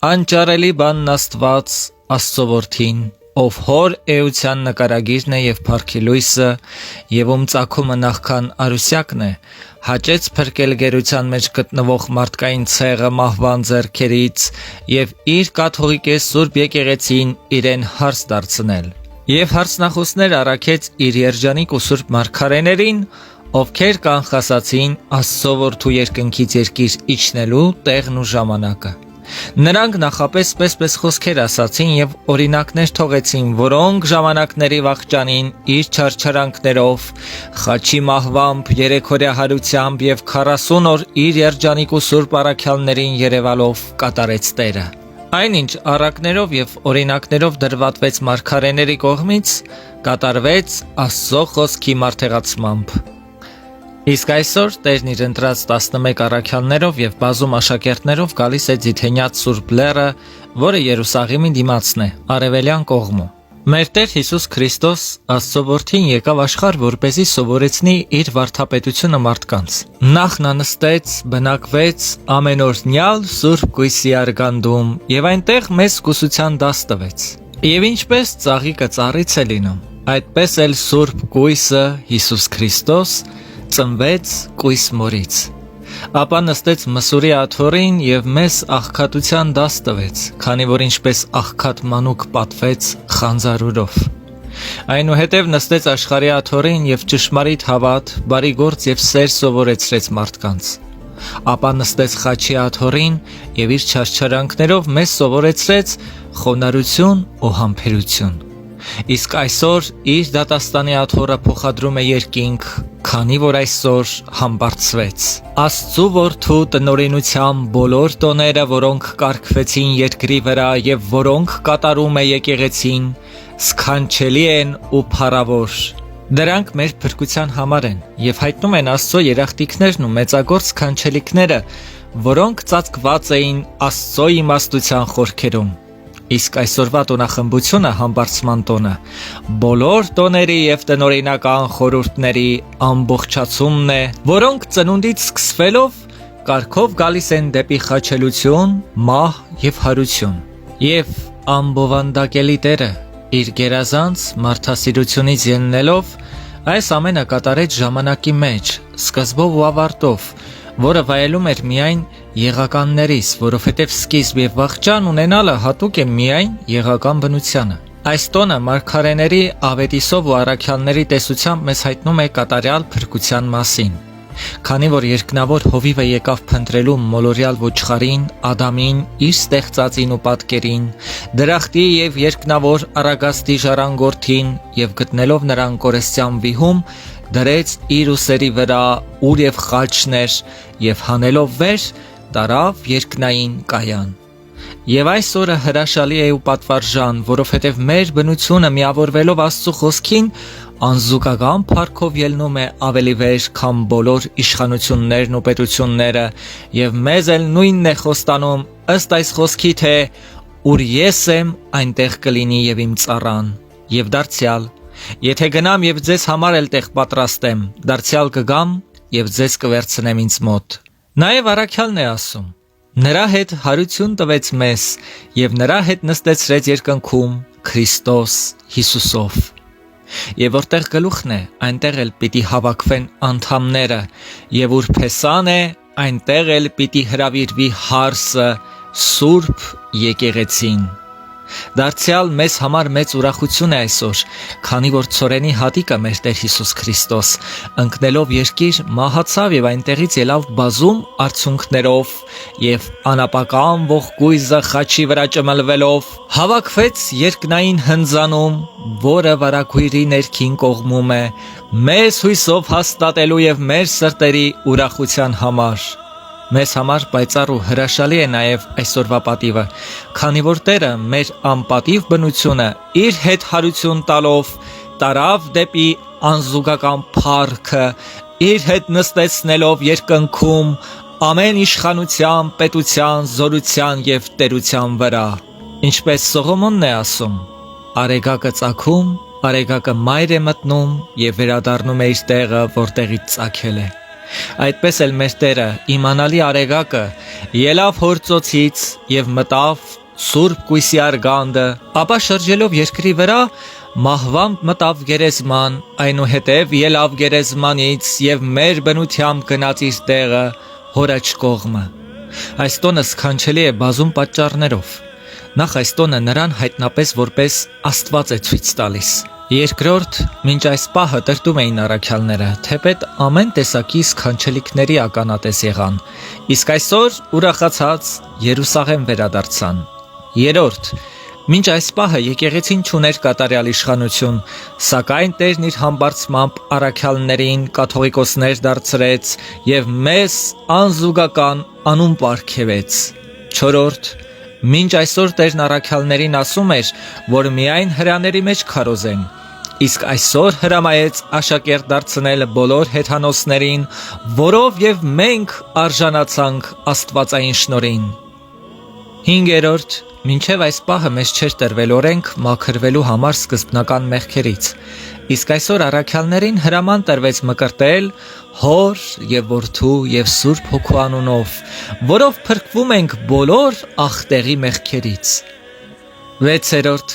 Անճարելի բանն Աստված Աստծո որդին, ով հոր էության նկարագիրն է եւ փառքի լույսը, եւ ծագումը նախքան արուսյակն է, հաճեց փրկել գերության մեջ գտնվող մարդկային ցեղը մահվան ձեռքերից եւ իր կաթողիկե Սուրբ եկեղեցին իրեն հարց դարձնել։ Եվ հարցնախոսներ առաքեց իր երջանիկ ու սուրբ մարգարեներին, ովքեր կանխասացին Աստծո որդու երկնքից երկիր իջնելու տեղն ու ժամանակը։ Նրանք նախապես պես խոսքեր ասացին եւ օրինակներ թողեցին, որոնք ժամանակների վախճանին իր չարչարանքներով, խաչի մահվամբ, երեքօրյա հարությամբ եւ 40 օր իր երջանիկ ու սուրբ առաքյալներին երևալով կատարեց Տերը։ Այնինչ առակներով եւ օրինակներով դրվատվեց մարգարեների կողմից, կատարվեց Աստծո խոսքի մարդեղացմամբ։ Իսկ այսօր Տերն իր ընտրած 11 առաքյալներով եւ բազում աշակերտներով գալիս է Ձիթենյաց Սուրբ Լեռը, որը Երուսաղեմի դիմացն է, արևելյան կողմում։ Մեր Տեր Հիսուս Քրիստոս, Աստծո որդին, եկավ աշխարհ, որպեսզի սովորեցնի իր վարդապետությունը մարդկանց։ Նախ նա նստեց, բնակվեց ամենօրյալ Սուրբ Կույսի արգանդում եւ այնտեղ մեզ կուսության դաս տվեց։ Եվ ինչպես ծաղիկը ծառից է լինում, այդպես էլ Սուրբ Կույսը Հիսուս Քրիստոս ծնվեց կույս մորից, ապա նստեց մսուրի աթոռին եւ մեզ աղքատության դաս տվեց, քանի որ ինչպես աղքատ մանուկ պատվեց խանձարուրով։ Այնուհետև նստեց աշխարհի աթոռին եւ ճշմարիտ հավատ, բարի գործ եւ սեր սովորեցրեց մարդկանց։ Ապա նստեց խաչի աթոռին եւ իր չարչարանքներով մեզ սովորեցրեց խոնարհություն ու համբերություն։ Իսկ այսօր իր դատաստանի աթոռը փոխադրում է երկինք, քանի որ այսօր համբարձվեց Աստծո որդու տնօրինության բոլոր տոները, որոնք կարգվեցին երկրի վրա եւ որոնք կատարում է եկեղեցին, սքանչելի են ու փառավոր։ Դրանք մեր փրկության համար են եւ հայտնում են Աստծո երախտիկներն ու մեծագործ սքանչելիքները, որոնք ծածկված էին Աստծո իմաստության խորքերում։ Իսկ այսօրվա տոնախմբությունը համբարձման տոնը բոլոր տոների եւ տնօրինական խորհուրդների ամբողջացումն է, որոնք ծնունդից սկսվելով կարգով գալիս են դեպի խաչելություն, մահ եւ հարություն։ Եվ ամբովանդակելի Տերը իր գերազանց մարդասիրությունից ելնելով այս ամենը կատարեց ժամանակի մեջ, սկզբով ու ավարտով, որը վայելում էր միայն եղականներից, որովհետև սկիզբ եւ վախճան ունենալը հատուկ է միայն եղական բնությանը։ Այս տոնը մարգարեների ավետիսով ու առաքյալների տեսությամբ մեզ հայտնում է կատարյալ փրկության մասին։ Քանի որ երկնավոր հովիվը եկավ փնտրելու մոլորյալ ոչխարին, Ադամին, իր ստեղծածին ու պատկերին, դրախտի եւ երկնավոր առագաստի ժառանգորդին եւ գտնելով նրան կորստյան վիհում, դրեց իր ուսերի վրա ուր եւ խաչներ եւ հանելով վեր տարավ երկնային կայան։ Եվ այս օրը հրաշալի է ու պատվարժան, որովհետև մեր բնությունը միավորվելով Աստծո խոսքին անզուգական փառքով ելնում է ավելի վեր, քան բոլոր իշխանություններն ու պետությունները, եւ մեզ էլ նույնն է խոստանում ըստ այս խոսքի, թե ուր ես եմ, այնտեղ կլինի եւ իմ ծառան։ Եվ դարձյալ, եթե գնամ եւ ձեզ համար էլ տեղ պատրաստեմ, դարձյալ կգամ եւ ձեզ կվերցնեմ ինձ մոտ։ Նաեւ առաքյալն է ասում. Նրա հետ հարություն տվեց մեզ եւ նրա հետ նստեցրեց երկնքում Քրիստոս Հիսուսով։ Եվ որտեղ գլուխն է, այնտեղ էլ պիտի հավաքվեն անդամները, եւ ուր փեսան է, այնտեղ էլ պիտի հրավիրվի հարսը, Սուրբ եկեղեցին։ Դարձյալ մեզ համար մեծ ուրախություն է այսօր, քանի որ ցորենի հատիկը մեր Տեր Հիսուս Քրիստոս ընկնելով երկիր մահացավ եւ այնտեղից ելավ բազում արցունքներով եւ անապական ողկույզը խաչի վրա ճմլվելով հավաքվեց երկնային հնձանում, որը վարագույրի ներքին կողմում է, մեզ հույսով հաստատելու եւ մեր սրտերի ուրախության համար։ Մեզ համար պայծառ ու հրաշալի է նաև այսօրվա պատիվը, քանի որ Տերը մեր անպատիվ բնությունը իր հետ հարություն տալով տարավ դեպի անզուգական փառքը, իր հետ նստեցնելով երկնքում ամեն իշխանության, պետության, զորության եւ տերության վրա։ Ինչպես Սողոմոնն է ասում. Արեգակը ծագում, արեգակը մայր է մտնում եւ վերադառնում է իր տեղը, որտեղից ծագել է։ Այդպես էլ մեր Տերը իմանալի արեգակը ելավ հործոցից եւ մտավ Սուրբ Կույսի արգանդը, ապա շրջելով երկրի վրա մահվամբ մտավ գերեզման, այնուհետև ելավ գերեզմանից եւ մեր բնությամբ գնաց իր տեղը հորաչ կողմը։ Այս տոնը սքանչելի է բազում պատճառներով։ Նախ այս տոնը նրան հայտնապես որպես Աստված է ցույց տալիս։ Երկրորդ, մինչ այս պահը տրտում էին առաքյալները, թեպետ ամեն տեսակի սքանչելիքների ականատես եղան, իսկ այսօր ուրախացած Երուսաղեմ վերադարձան։ Երրորդ, մինչ այս պահը եկեղեցին չուներ կատարյալ իշխանություն, սակայն Տերն իր համբարձմամբ առաքյալներին կաթողիկոսներ դարձրեց եւ մեզ անզուգական անուն պարգևեց։ Չորրորդ, մինչ այսօր Տերն առաքյալներին ասում էր, որ միայն հրաների մեջ քարոզեն, իսկ այսօր հրամայեց աշակերտ դարձնել բոլոր հեթանոսներին, որով եւ մենք արժանացանք աստվածային շնորհին։ Հինգերորդ, մինչև այս պահը մեզ չէր տրվել օրենք մաքրվելու համար սկզբնական մեղքերից, իսկ այսօր առաքյալներին հրաման տրվեց մկրտել Հոր եւ Որդու եւ Սուրբ Հոգու անունով, որով փրկվում ենք բոլոր ախտեղի մեղքերից։ Վեցերորդ,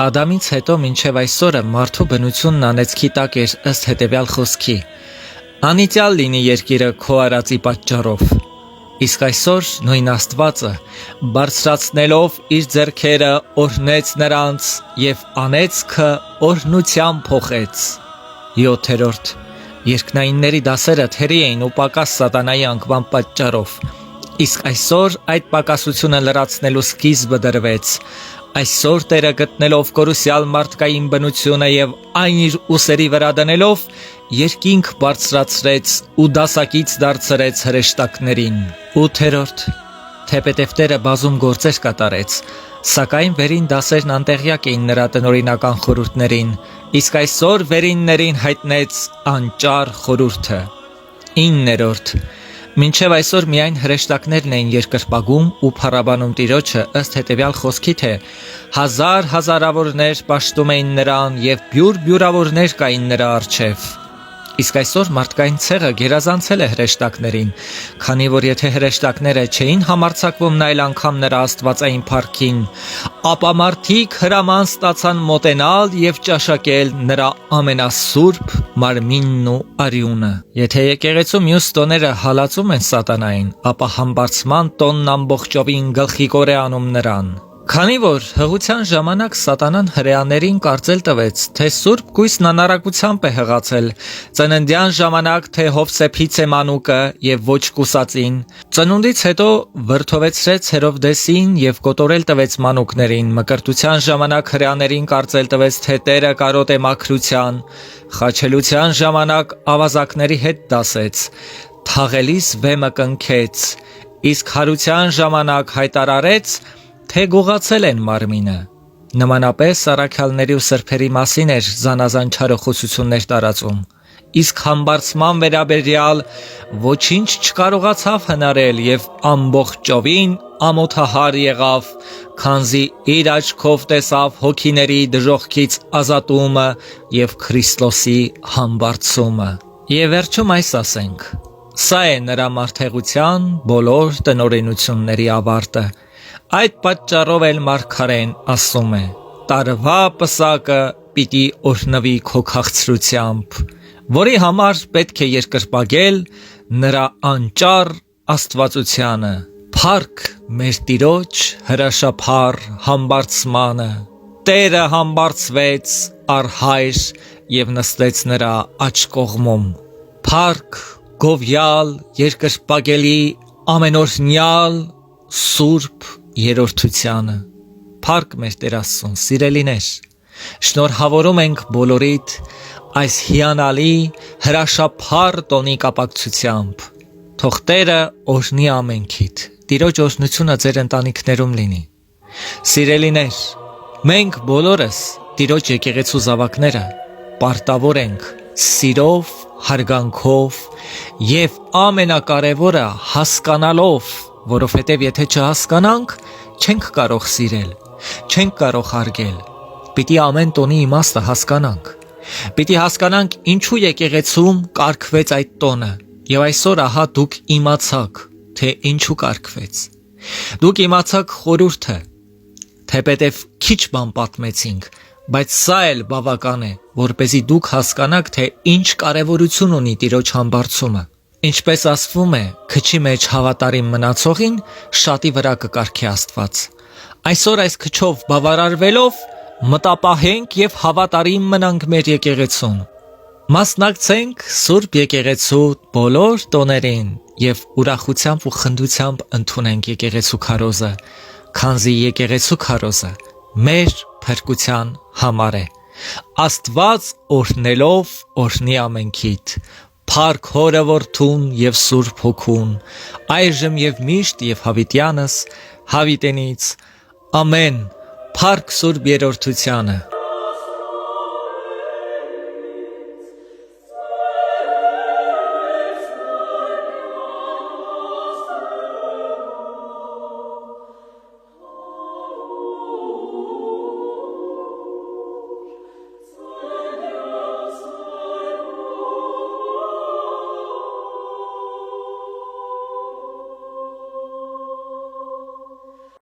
Ադամից հետո մինչև այսօրը մարդու բնությունն անեծքի տակ էր ըստ հետևյալ խոսքի. անիծյալ լինի երկիրը քո արածի պատճառով։ Իսկ այսօր նույն Աստվածը բարձրացնելով իր ձեռքերը օրհնեց նրանց եւ անեծքը օրհնությամբ փոխեց։ 7-րդ, երկնայինների դասերը թերի էին ու պակաս սատանայի անկման պատճառով, իսկ այսօր այդ պակասությունը լրացնելու սկիզբը դրվեց։ Այսօր Տերը գտնելով կորուսյալ մարդկային բնությունը եւ այն իր ուսերի վրա դնելով երկինք բարձրացրեց ու դասակից դարձրեց հրեշտակներին։ 8-րդ, թեպետև Տերը բազում գործեր կատարեց, սակայն վերին դասերն անտեղյակ էին նրա տնօրինական խորհուրդներին, իսկ այսօր վերիններին հայտնեց անճար խորհուրդը։ 9-րդ, մինչև այսօր միայն հրեշտակներն էին երկրպագում ու փառաբանում Տիրոջը ըստ հետևյալ խոսքի, թե հազարավորներ պաշտում էին նրան եւ բյուրավորներ կային նրա առջև։ Իսկ այսօր մարդկային ցեղը գերազանցել է հրեշտակներին, քանի որ եթե հրեշտակները չէին համարձակվում նայել անգամ նրա աստվածային փառքին, ապա մարդիկ հրաման ստացան մոտենալ եւ ճաշակել նրա ամենասուրբ մարմինն ու արյունը։ Եթե եկեղեցու մյուս տոները հալածում են սատանային, ապա համբարձման տոնն ամբողջովին գլխիկոր է անում նրան։ Քանի որ հղության ժամանակ սատանան հրեաներին կարծել տվեց, թե Սուրբ Կույսն անարակությամբ է հղացել, ծննդյան ժամանակ թե Հովսեփից է մանուկը եւ ոչ կուսածին, ծնունդից հետո վրդովեցրեց Հերովդեսին եւ կոտորել տվեց մանուկներին, մկրտության ժամանակ հրեաներին կարծել տվեց, թե Տերը կարոտ է մաքրության, խաչելության ժամանակ ավազակների հետ դասեց, թաղելիս վեմը կնքեց, իսկ հարության ժամանակ հայտարարեց, թե գողացել են մարմինը։ Նմանապես առաքյալների ու սրբերի մասին էր զանազան չարախոսություններ տարածում, իսկ համբարձման վերաբերյալ ոչինչ չկարողացավ հնարել եւ ամբողջովին ամոթահար եղավ, քանզի իր աչքով տեսավ հոգիների դժոխքից ազատումը եւ Քրիստոսի համբարձումը։ Եվ վերջում այս ասենք. սա է նրա մարդեղության բոլոր տնօրինությունների ավարտը։ Այդ պատճառով էլ մարգարեն ասում է. տարվա պսակը պիտի օրհնվի քո քաղցրությամբ, որի համար պետք է երկրպագել նրա անճար աստվածությանը։ Փառք մեր Տիրոջ հրաշափառ համբարձմանը։ Տերը համբարձվեց առ Հայր եւ նստեց նրա աջ կողմում։ Փառք գովյալ երկրպագելի ամենօրհնյալ Սուրբ երրորդությանը։ Փառք մեր Տեր Աստծուն, սիրելիներ, շնորհավորում ենք բոլորիդ այս հիանալի հրաշափառ տոնի կապակցությամբ։ Թող Տերը օրհնի ամենքիդ, Տիրոջ օրհնությունը ձեր ընտանիքներում լինի։ Սիրելիներ, մենք բոլորս Տիրոջ եկեղեցու զավակները պարտավոր ենք սիրով, հարգանքով եւ ամենակարևորը հասկանալով, որովհետև եթե չհասկանանք, չենք կարող սիրել, չենք կարող հարգել։ Պիտի ամեն տոնի իմաստը հասկանանք։ Պիտի հասկանանք ինչու եկեղեցում կարգվեց այդ տոնը, Եվ այսօր ահա դուք իմացաք, թե ինչու կարգվեց։ Դուք իմացաք խորհուրդը, թեպետև քիչ բան պատմեցինք, բայց սա էլ բավական է, որպեսզի դուք հասկանաք, թե ինչ կարևորություն ունի Տիրոջ համբարձումը։ Ինչպես ասվում է, քչի մեջ հավատարիմ մնացողին շատի վրա կկարգի Աստված։ Այսօր այս քչով բավարարվելով մտապահենք եւ հավատարիմ մնանք մեր եկեղեցուն։ Մասնակցենք Սուրբ Եկեղեցու բոլոր տոներին եւ ուրախությամբ ու խնդությամբ ընդունենք եկեղեցու քարոզը, քանզի եկեղեցու քարոզը մեր փրկության համար է։ Աստված օրհնելով օրհնի ամենքիդ, Փառք Հորը Որդուն եւ Սուրբ Հոգուն, այժմ եւ միշտ եւ հավիտյանս, հավիտենից, ամեն, Փառք Սուրբ Երրորդությանը։